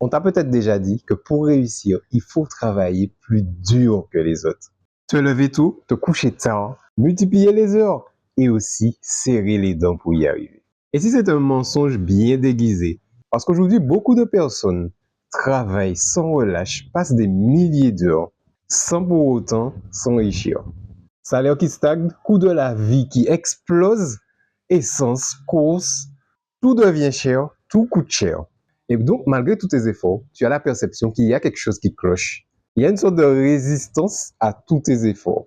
On t'a peut-être déjà dit que pour réussir, il faut travailler plus dur que les autres. Te lever tôt, te coucher tard, multiplier les heures et aussi serrer les dents pour y arriver. Et si c'est un mensonge bien déguisé, parce qu'aujourd'hui, beaucoup de personnes travaillent sans relâche, passent des milliers d'heures sans pour autant s'enrichir. Salaire qui stagne, coût de la vie qui explose, essence, course, tout devient cher, tout coûte cher. Et donc, malgré tous tes efforts, tu as la perception qu'il y a quelque chose qui cloche. Il y a une sorte de résistance à tous tes efforts.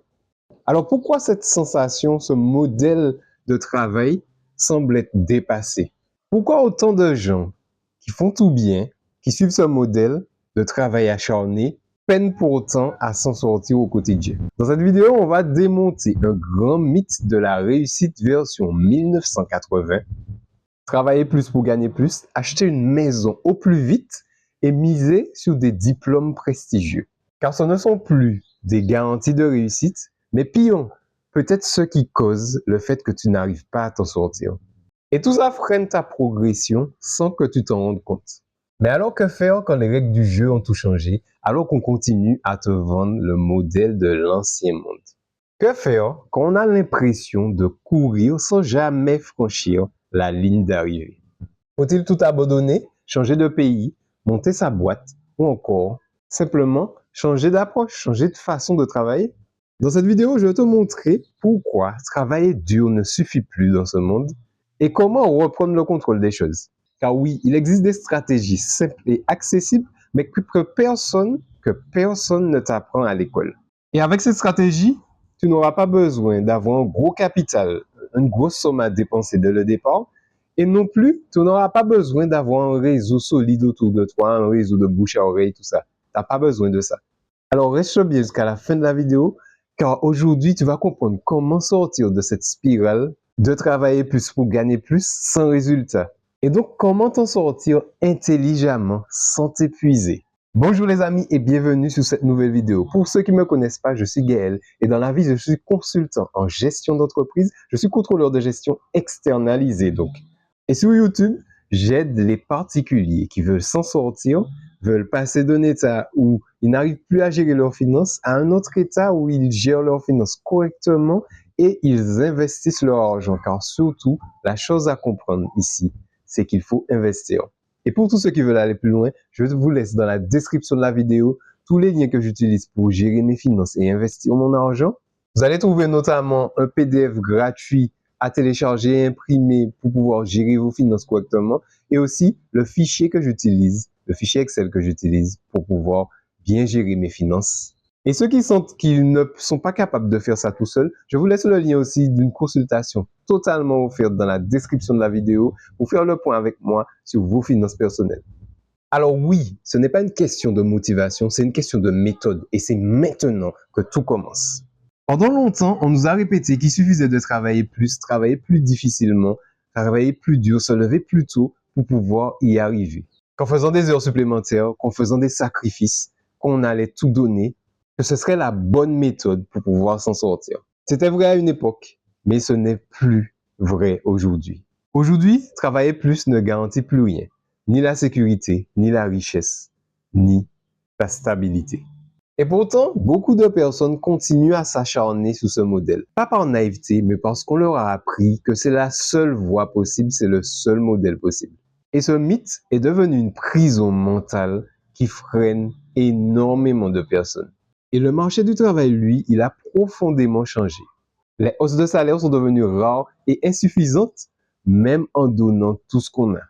Alors, pourquoi cette sensation, ce modèle de travail semble être dépassé? Pourquoi autant de gens qui font tout bien, qui suivent ce modèle de travail acharné, peinent pourtant à s'en sortir au quotidien? Dans cette vidéo, on va démonter un grand mythe de la réussite version 1980. Travailler plus pour gagner plus, acheter une maison au plus vite et miser sur des diplômes prestigieux. Car ce ne sont plus des garanties de réussite, mais pire, peut-être ce qui cause le fait que tu n'arrives pas à t'en sortir. Et tout ça freine ta progression sans que tu t'en rendes compte. Mais alors que faire quand les règles du jeu ont tout changé, alors qu'on continue à te vendre le modèle de l'ancien monde? Que faire quand on a l'impression de courir sans jamais franchir la ligne d'arrivée? Faut-il tout abandonner, changer de pays, monter sa boîte ou encore simplement changer d'approche, changer de façon de travailler? Dans cette vidéo, je vais te montrer pourquoi travailler dur ne suffit plus dans ce monde et comment reprendre le contrôle des choses. Car oui, il existe des stratégies simples et accessibles, mais que personne ne t'apprend à l'école. Et avec cette stratégie, tu n'auras pas besoin d'avoir un gros capital, une grosse somme à dépenser dès le départ, et non plus, tu n'auras pas besoin d'avoir un réseau solide autour de toi, un réseau de bouche à oreille, tout ça. Tu n'as pas besoin de ça. Alors reste bien jusqu'à la fin de la vidéo, car aujourd'hui, tu vas comprendre comment sortir de cette spirale de travailler plus pour gagner plus sans résultat. Et donc, comment t'en sortir intelligemment sans t'épuiser. Bonjour les amis et bienvenue sur cette nouvelle vidéo. Pour ceux qui ne me connaissent pas, je suis Gaël et dans la vie, je suis consultant en gestion d'entreprise. Je suis contrôleur de gestion externalisé donc. Et sur YouTube, j'aide les particuliers qui veulent s'en sortir, veulent passer d'un état où ils n'arrivent plus à gérer leurs finances à un autre état où ils gèrent leurs finances correctement et ils investissent leur argent. Car surtout, la chose à comprendre ici, c'est qu'il faut investir. Et pour tous ceux qui veulent aller plus loin, je vous laisse dans la description de la vidéo tous les liens que j'utilise pour gérer mes finances et investir mon argent. Vous allez trouver notamment un PDF gratuit à télécharger et imprimer pour pouvoir gérer vos finances correctement et aussi le fichier que j'utilise, le fichier Excel que j'utilise pour pouvoir bien gérer mes finances. Et ceux qui sentent qu'ils ne sont pas capables de faire ça tout seul, je vous laisse le lien aussi d'une consultation totalement offerte dans la description de la vidéo pour faire le point avec moi sur vos finances personnelles. Alors oui, ce n'est pas une question de motivation, c'est une question de méthode et c'est maintenant que tout commence. Pendant longtemps, on nous a répété qu'il suffisait de travailler plus difficilement, travailler plus dur, se lever plus tôt pour pouvoir y arriver. Qu'en faisant des heures supplémentaires, qu'en faisant des sacrifices, qu'on allait tout donner, que ce serait la bonne méthode pour pouvoir s'en sortir. C'était vrai à une époque, mais ce n'est plus vrai aujourd'hui. Aujourd'hui, travailler plus ne garantit plus rien, ni la sécurité, ni la richesse, ni la stabilité. Et pourtant, beaucoup de personnes continuent à s'acharner sous ce modèle. Pas par naïveté, mais parce qu'on leur a appris que c'est la seule voie possible, c'est le seul modèle possible. Et ce mythe est devenu une prison mentale qui freine énormément de personnes. Et le marché du travail, lui, il a profondément changé. Les hausses de salaire sont devenues rares et insuffisantes, même en donnant tout ce qu'on a.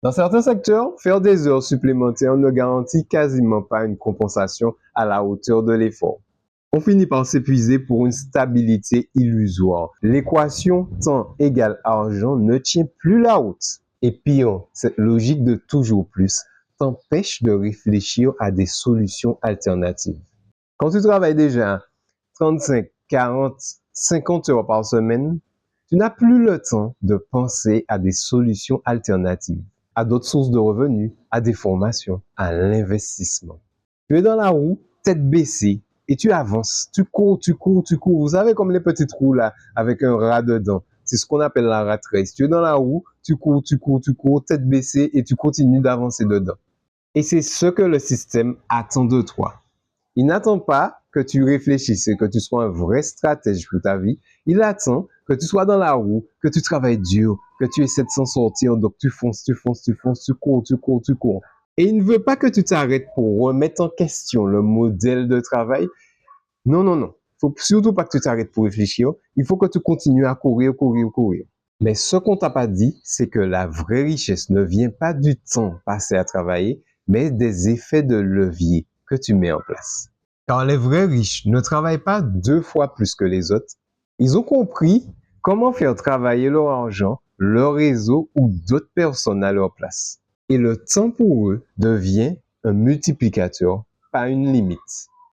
Dans certains secteurs, faire des heures supplémentaires ne garantit quasiment pas une compensation à la hauteur de l'effort. On finit par s'épuiser pour une stabilité illusoire. L'équation temps égale argent ne tient plus la route. Et pire, cette logique de toujours plus t'empêche de réfléchir à des solutions alternatives. Quand tu travailles déjà 35, 40, 50 heures par semaine, tu n'as plus le temps de penser à des solutions alternatives, à d'autres sources de revenus, à des formations, à l'investissement. Tu es dans la roue, tête baissée, et tu avances, tu cours, tu cours, tu cours. Vous savez comme les petites roues là, avec un rat dedans. C'est ce qu'on appelle la rat race. Tu es dans la roue, tu cours, tu cours, tu cours, tête baissée, et tu continues d'avancer dedans. Et c'est ce que le système attend de toi. Il n'attend pas que tu réfléchisses et que tu sois un vrai stratège pour ta vie. Il attend que tu sois dans la roue, que tu travailles dur, que tu essaies de s'en sortir. Donc tu fonces, tu fonces, tu fonces, tu cours, tu cours, tu cours. Et il ne veut pas que tu t'arrêtes pour remettre en question le modèle de travail. Non, non, non. Il ne faut surtout pas que tu t'arrêtes pour réfléchir. Il faut que tu continues à courir, courir, courir. Mais ce qu'on t'a pas dit, c'est que la vraie richesse ne vient pas du temps passé à travailler, mais des effets de levier que tu mets en place. Car les vrais riches ne travaillent pas 2 fois plus que les autres. Ils ont compris comment faire travailler leur argent, leur réseau ou d'autres personnes à leur place. Et le temps pour eux devient un multiplicateur, pas une limite.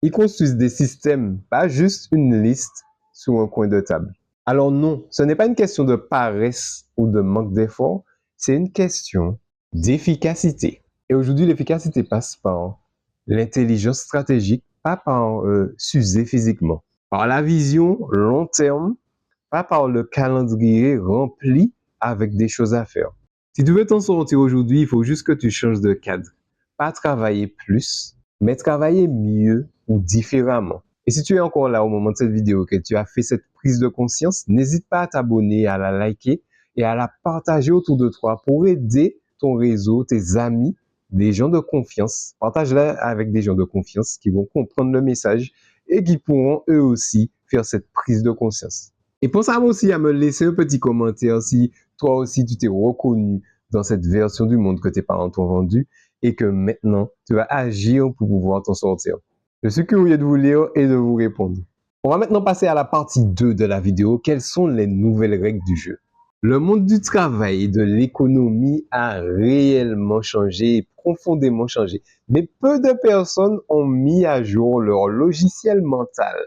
Ils construisent des systèmes, pas juste une liste sur un coin de table. Alors non, ce n'est pas une question de paresse ou de manque d'effort, c'est une question d'efficacité. Et aujourd'hui, l'efficacité passe par l'intelligence stratégique, pas par s'user physiquement. Par la vision long terme, pas par le calendrier rempli avec des choses à faire. Si tu veux t'en sortir aujourd'hui, il faut juste que tu changes de cadre. Pas travailler plus, mais travailler mieux ou différemment. Et si tu es encore là au moment de cette vidéo, que tu as fait cette prise de conscience, n'hésite pas à t'abonner, à la liker et à la partager autour de toi pour aider ton réseau, tes amis, des gens de confiance. Partage-la avec des gens de confiance qui vont comprendre le message et qui pourront eux aussi faire cette prise de conscience. Et pense aussi à me laisser un petit commentaire si toi aussi tu t'es reconnu dans cette version du monde que tes parents t'ont vendue et que maintenant tu vas agir pour pouvoir t'en sortir. Je suis curieux de vous lire et de vous répondre. On va maintenant passer à la partie 2 de la vidéo. Quelles sont les nouvelles règles du jeu? Le monde du travail et de l'économie a réellement changé et profondément changé. Mais peu de personnes ont mis à jour leur logiciel mental.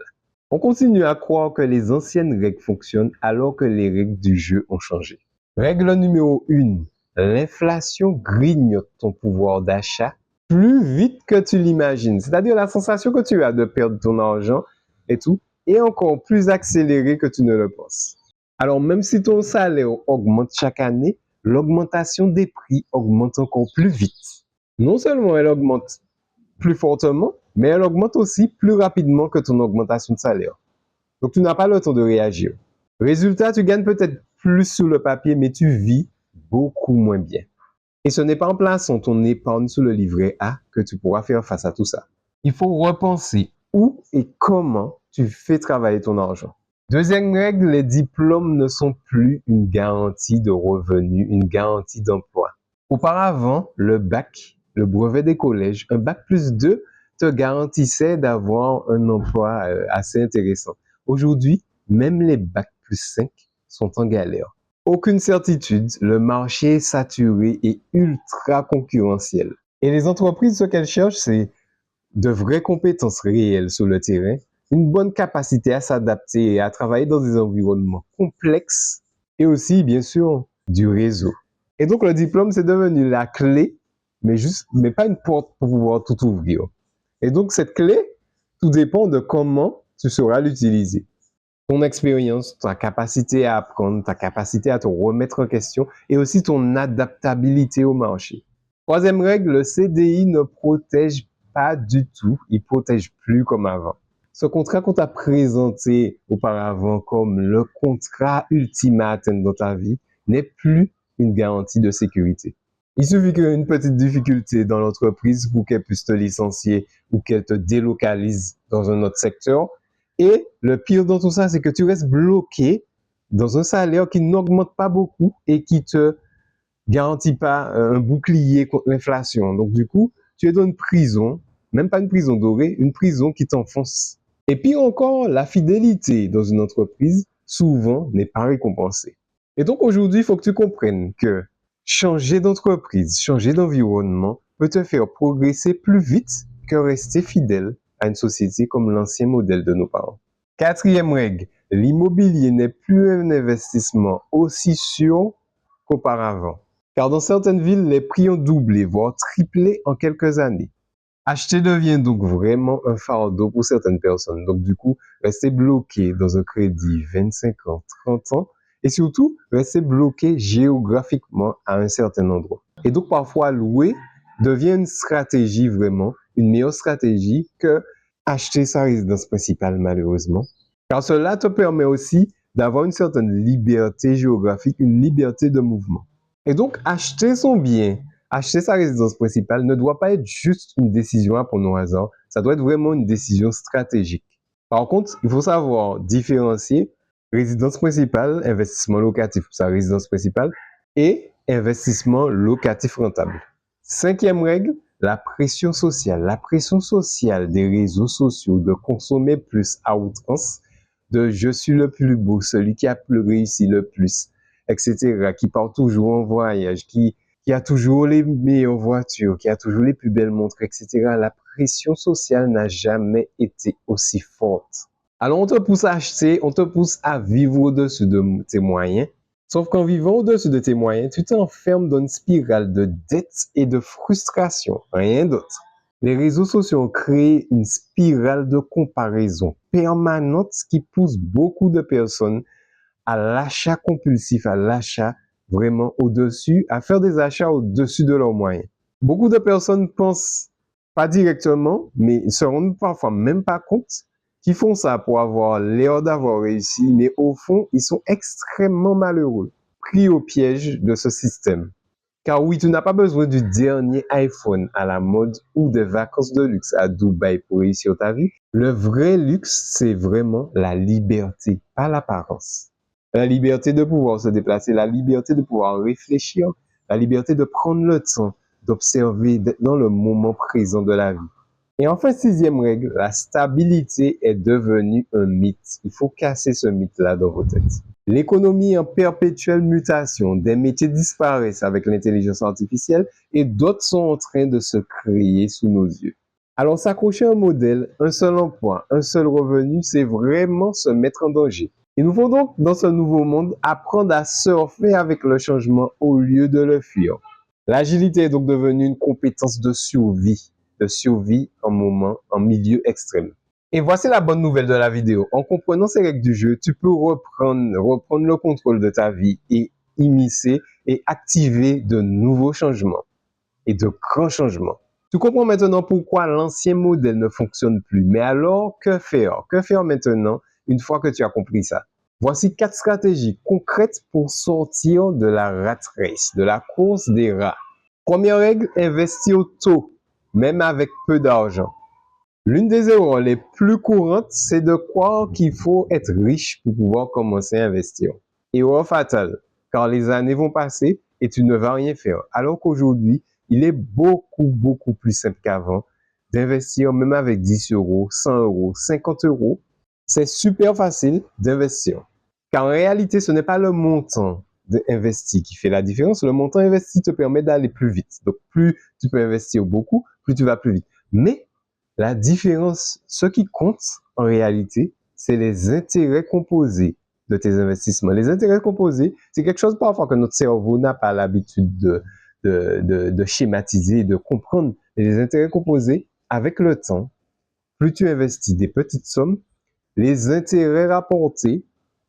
On continue à croire que les anciennes règles fonctionnent alors que les règles du jeu ont changé. Règle numéro 1. L'inflation grignote ton pouvoir d'achat plus vite que tu l'imagines. C'est-à-dire la sensation que tu as de perdre ton argent et tout est encore plus accélérée que tu ne le penses. Alors même si ton salaire augmente chaque année, l'augmentation des prix augmente encore plus vite. Non seulement elle augmente plus fortement, mais elle augmente aussi plus rapidement que ton augmentation de salaire. Donc tu n'as pas le temps de réagir. Résultat, tu gagnes peut-être plus sur le papier, mais tu vis beaucoup moins bien. Et ce n'est pas en plaçant ton épargne sous le livret A que tu pourras faire face à tout ça. Il faut repenser où et comment tu fais travailler ton argent. Deuxième règle, les diplômes ne sont plus une garantie de revenu, une garantie d'emploi. Auparavant, le bac, le brevet des collèges, un bac plus 2 te garantissait d'avoir un emploi assez intéressant. Aujourd'hui, même les bac plus 5 sont en galère. Aucune certitude, le marché est saturé et ultra concurrentiel. Et les entreprises, ce qu'elles cherchent, c'est de vraies compétences réelles sur le terrain, une bonne capacité à s'adapter et à travailler dans des environnements complexes et aussi, bien sûr, du réseau. Et donc, le diplôme, c'est devenu la clé, mais pas une porte pour pouvoir tout ouvrir. Et donc, cette clé, tout dépend de comment tu sauras l'utiliser. Ton expérience, ta capacité à apprendre, ta capacité à te remettre en question et aussi ton adaptabilité au marché. Troisième règle, le CDI ne protège pas du tout, il protège plus comme avant. Ce contrat qu'on t'a présenté auparavant comme le contrat ultime à atteindre dans ta vie n'est plus une garantie de sécurité. Il suffit qu'une petite difficulté dans l'entreprise pour qu'elle puisse te licencier ou qu'elle te délocalise dans un autre secteur. Et le pire dans tout ça, c'est que tu restes bloqué dans un salaire qui n'augmente pas beaucoup et qui te garantit pas un bouclier contre l'inflation. Donc du coup, tu es dans une prison, même pas une prison dorée, une prison qui t'enfonce. Et pire encore, la fidélité dans une entreprise, souvent, n'est pas récompensée. Et donc aujourd'hui, il faut que tu comprennes que changer d'entreprise, changer d'environnement peut te faire progresser plus vite que rester fidèle à une société comme l'ancien modèle de nos parents. Quatrième règle, l'immobilier n'est plus un investissement aussi sûr qu'auparavant. Car dans certaines villes, les prix ont doublé, voire triplé en quelques années. Acheter devient donc vraiment un fardeau pour certaines personnes. Donc du coup, rester bloqué dans un crédit 25 ans, 30 ans, et surtout, rester bloqué géographiquement à un certain endroit. Et donc parfois, louer devient une stratégie vraiment, une meilleure stratégie que acheter sa résidence principale malheureusement. Car cela te permet aussi d'avoir une certaine liberté géographique, une liberté de mouvement. Et donc, acheter son bien, acheter sa résidence principale ne doit pas être juste une décision à prendre au hasard, ça doit être vraiment une décision stratégique. Par contre, il faut savoir différencier résidence principale, investissement locatif pour sa résidence principale et investissement locatif rentable. Cinquième règle, la pression sociale. La pression sociale des réseaux sociaux de consommer plus à outrance, de je suis le plus beau, celui qui a réussi le plus, etc., qui part toujours en voyage, qui a toujours les meilleures voitures, qui a toujours les plus belles montres, etc. La pression sociale n'a jamais été aussi forte. Alors on te pousse à acheter, on te pousse à vivre au-dessus de tes moyens. Sauf qu'en vivant au-dessus de tes moyens, tu t'enfermes dans une spirale de dette et de frustration, rien d'autre. Les réseaux sociaux ont créé une spirale de comparaison permanente qui pousse beaucoup de personnes à l'achat compulsif, à l'achat vraiment au-dessus, à faire des achats au-dessus de leurs moyens. Beaucoup de personnes pensent, pas directement, mais se rendent parfois même pas compte qu'ils font ça pour avoir l'air d'avoir réussi, mais au fond, ils sont extrêmement malheureux, pris au piège de ce système. Car oui, tu n'as pas besoin du dernier iPhone à la mode ou des vacances de luxe à Dubaï pour réussir ta vie. Le vrai luxe, c'est vraiment la liberté, pas l'apparence. La liberté de pouvoir se déplacer, la liberté de pouvoir réfléchir, la liberté de prendre le temps d'observer, d'être dans le moment présent de la vie. Et enfin, sixième règle, la stabilité est devenue un mythe. Il faut casser ce mythe-là dans vos têtes. L'économie est en perpétuelle mutation. Des métiers disparaissent avec l'intelligence artificielle et d'autres sont en train de se créer sous nos yeux. Alors, s'accrocher à un modèle, un seul emploi, un seul revenu, c'est vraiment se mettre en danger. Il nous faut donc, dans ce nouveau monde, apprendre à surfer avec le changement au lieu de le fuir. L'agilité est donc devenue une compétence de survie en milieu extrême. Et voici la bonne nouvelle de la vidéo. En comprenant ces règles du jeu, tu peux reprendre le contrôle de ta vie et immiscer et activer de nouveaux changements et de grands changements. Tu comprends maintenant pourquoi l'ancien modèle ne fonctionne plus. Mais alors, que faire? Que faire maintenant une fois que tu as compris ça? Voici 4 stratégies concrètes pour sortir de la rat race, de la course des rats. Première règle, investir tôt, même avec peu d'argent. L'une des erreurs les plus courantes, c'est de croire qu'il faut être riche pour pouvoir commencer à investir. Erreur fatale, car les années vont passer et tu ne vas rien faire. Alors qu'aujourd'hui, il est beaucoup plus simple qu'avant d'investir même avec 10 euros, 100 euros, 50 euros. C'est super facile d'investir. Car en réalité, ce n'est pas le montant investi qui fait la différence. Le montant investi te permet d'aller plus vite. Donc, plus tu peux investir beaucoup, plus tu vas plus vite. Mais la différence, ce qui compte en réalité, c'est les intérêts composés de tes investissements. Les intérêts composés, c'est quelque chose parfois que notre cerveau n'a pas l'habitude de schématiser, de comprendre. Et les intérêts composés, avec le temps, plus tu investis des petites sommes, les intérêts rapportés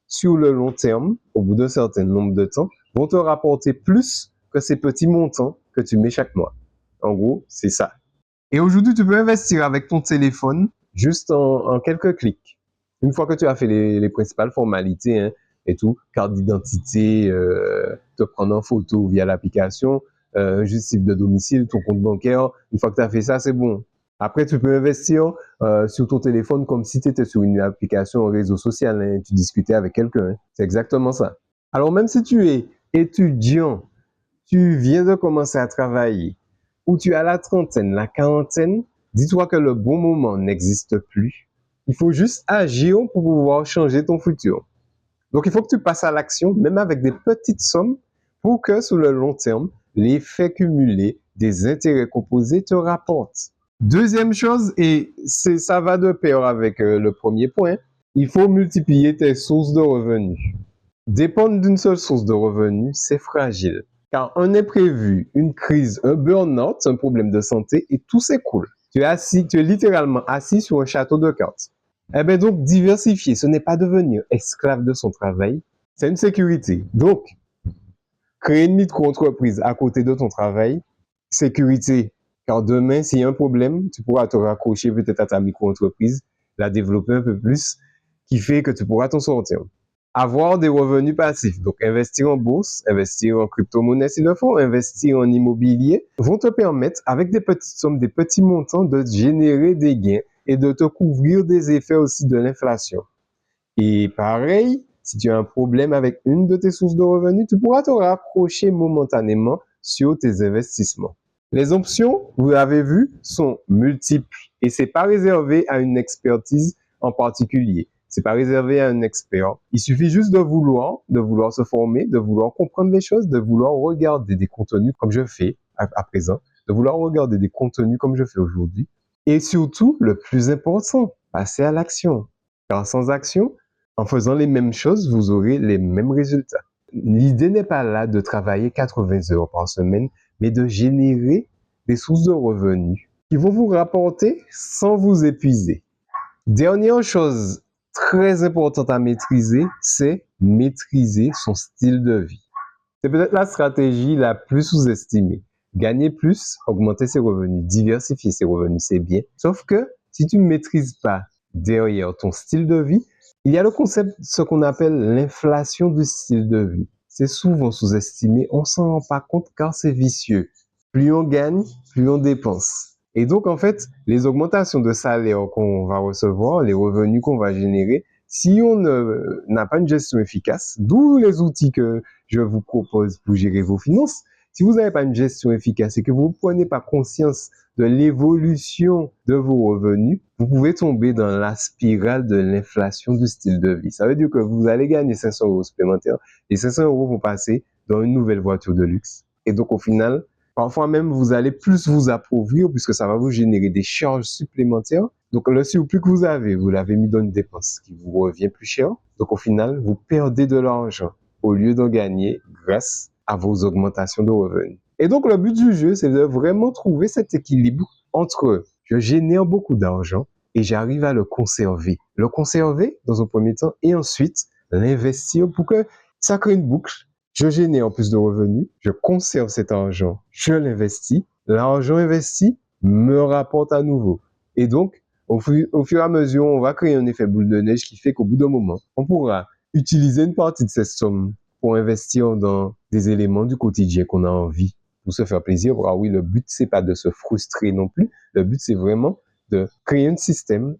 sur le long terme, au bout d'un certain nombre de temps, vont te rapporter plus que ces petits montants que tu mets chaque mois. En gros, c'est ça. Et aujourd'hui, tu peux investir avec ton téléphone juste en quelques clics. Une fois que tu as fait les principales formalités et tout, carte d'identité, te prendre en photo via l'application, justif de domicile, ton compte bancaire, une fois que tu as fait ça, c'est bon. Après, tu peux investir sur ton téléphone comme si tu étais sur une application, un réseau social, tu discutais avec quelqu'un. C'est exactement ça. Alors même si tu es étudiant, tu viens de commencer à travailler, ou tu as la trentaine, la quarantaine, dis-toi que le bon moment n'existe plus. Il faut juste agir pour pouvoir changer ton futur. Donc, il faut que tu passes à l'action, même avec des petites sommes, pour que sur le long terme, l'effet cumulé des intérêts composés te rapporte. Deuxième chose, et ça va de pair avec le premier point, il faut multiplier tes sources de revenus. Dépendre d'une seule source de revenus, c'est fragile. Car un imprévu, une crise, un burn-out, un problème de santé et tout s'écroule. Tu es littéralement assis sur un château de cartes. Eh bien donc, diversifier, ce n'est pas devenir esclave de son travail, c'est une sécurité. Donc, créer une micro-entreprise à côté de ton travail, sécurité Car demain, s'il y a un problème, tu pourras te raccrocher peut-être à ta micro-entreprise, la développer un peu plus, qui fait que tu pourras t'en sortir. Avoir des revenus passifs, donc investir en bourse, investir en crypto-monnaie s'il le faut, investir en immobilier, vont te permettre, avec des petites sommes, des petits montants, de générer des gains et de te couvrir des effets aussi de l'inflation. Et pareil, si tu as un problème avec une de tes sources de revenus, tu pourras te raccrocher momentanément sur tes investissements. Les options, vous l'avez vu, sont multiples et c'est pas réservé à une expertise en particulier. C'est pas réservé à un expert. Il suffit juste de vouloir se former, de vouloir comprendre les choses, de vouloir regarder des contenus comme je fais à présent, de vouloir regarder des contenus comme je fais aujourd'hui. Et surtout, le plus important, passer à l'action. Car sans action, en faisant les mêmes choses, vous aurez les mêmes résultats. L'idée n'est pas là de travailler 80 heures par semaine, mais de générer des sources de revenus qui vont vous rapporter sans vous épuiser. Dernière chose très importante à maîtriser, c'est maîtriser son style de vie. C'est peut-être la stratégie la plus sous-estimée. Gagner plus, augmenter ses revenus, diversifier ses revenus, c'est bien. Sauf que si tu ne maîtrises pas derrière ton style de vie, il y a le concept, ce qu'on appelle l'inflation du style de vie. C'est souvent sous-estimé, on s'en rend pas compte car c'est vicieux. Plus on gagne, plus on dépense. Et donc, en fait, les augmentations de salaire qu'on va recevoir, les revenus qu'on va générer, si on n'a pas une gestion efficace, d'où les outils que je vous propose pour gérer vos finances, si vous n'avez pas une gestion efficace et que vous ne prenez pas conscience de l'évolution de vos revenus, vous pouvez tomber dans la spirale de l'inflation du style de vie. Ça veut dire que vous allez gagner 500 euros supplémentaires et 500 euros vont passer dans une nouvelle voiture de luxe. Et donc, au final, parfois même, vous allez plus vous appauvrir puisque ça va vous générer des charges supplémentaires. Donc, le surplus que vous avez, vous l'avez mis dans une dépense qui vous revient plus cher. Donc, au final, vous perdez de l'argent au lieu d'en gagner grâce à vos augmentations de revenus. Et donc, le but du jeu, c'est de vraiment trouver cet équilibre entre je génère beaucoup d'argent et j'arrive à le conserver. Le conserver dans un premier temps et ensuite l'investir pour que ça crée une boucle. Je génère plus de revenus, je conserve cet argent, je l'investis. L'argent investi me rapporte à nouveau. Et donc, au fur et à mesure, on va créer un effet boule de neige qui fait qu'au bout d'un moment, on pourra utiliser une partie de cette somme pour investir dans des éléments du quotidien qu'on a envie pour se faire plaisir. Ah oui, le but, c'est pas de se frustrer non plus. Le but, c'est vraiment de créer un système,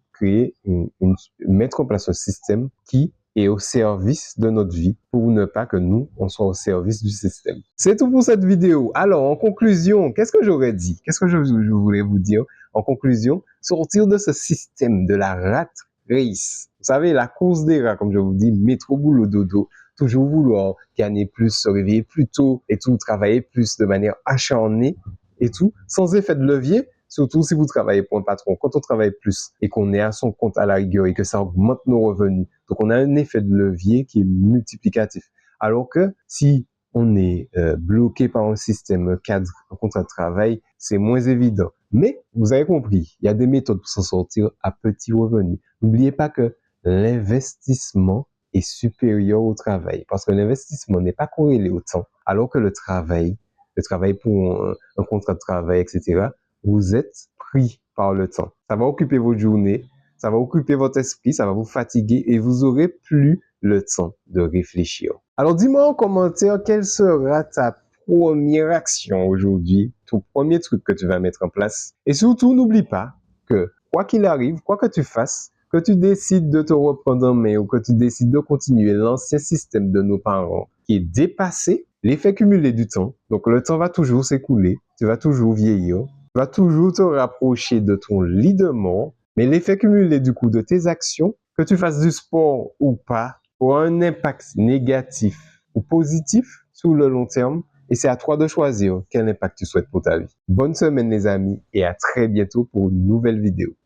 mettre en place un système qui est au service de notre vie pour ne pas que nous, on soit au service du système. C'est tout pour cette vidéo. Alors, en conclusion, qu'est-ce que j'aurais dit? Qu'est-ce que je voulais vous dire? En conclusion, sortir de ce système de la rat race. Vous savez, la course des rats, comme je vous dis, métro, boulot, dodo, toujours vouloir gagner plus, se réveiller plus tôt et tout, travailler plus de manière acharnée et tout, sans effet de levier. Surtout si vous travaillez pour un patron, quand on travaille plus et qu'on est à son compte à la rigueur et que ça augmente nos revenus, donc on a un effet de levier qui est multiplicatif. Alors que si on est bloqué par un système, un cadre, un contrat de travail, c'est moins évident. Mais vous avez compris, il y a des méthodes pour s'en sortir à petits revenus. N'oubliez pas que l'investissement est supérieur au travail parce que l'investissement n'est pas corrélé au temps, alors que le travail pour un contrat de travail, etc., vous êtes pris par le temps. Ça va occuper votre journée, ça va occuper votre esprit, ça va vous fatiguer et vous aurez plus le temps de réfléchir. Alors dis-moi en commentaire quelle sera ta première action aujourd'hui, ton premier truc que tu vas mettre en place. Et surtout, n'oublie pas que quoi qu'il arrive, quoi que tu fasses, que tu décides de te reprendre en main ou que tu décides de continuer l'ancien système de nos parents qui est dépassé, l'effet cumulé du temps, donc le temps va toujours s'écouler, tu vas toujours vieillir, tu vas toujours te rapprocher de ton lit de mort, mais l'effet cumulé du coup de tes actions, que tu fasses du sport ou pas, aura un impact négatif ou positif sur le long terme et c'est à toi de choisir quel impact tu souhaites pour ta vie. Bonne semaine les amis et à très bientôt pour une nouvelle vidéo.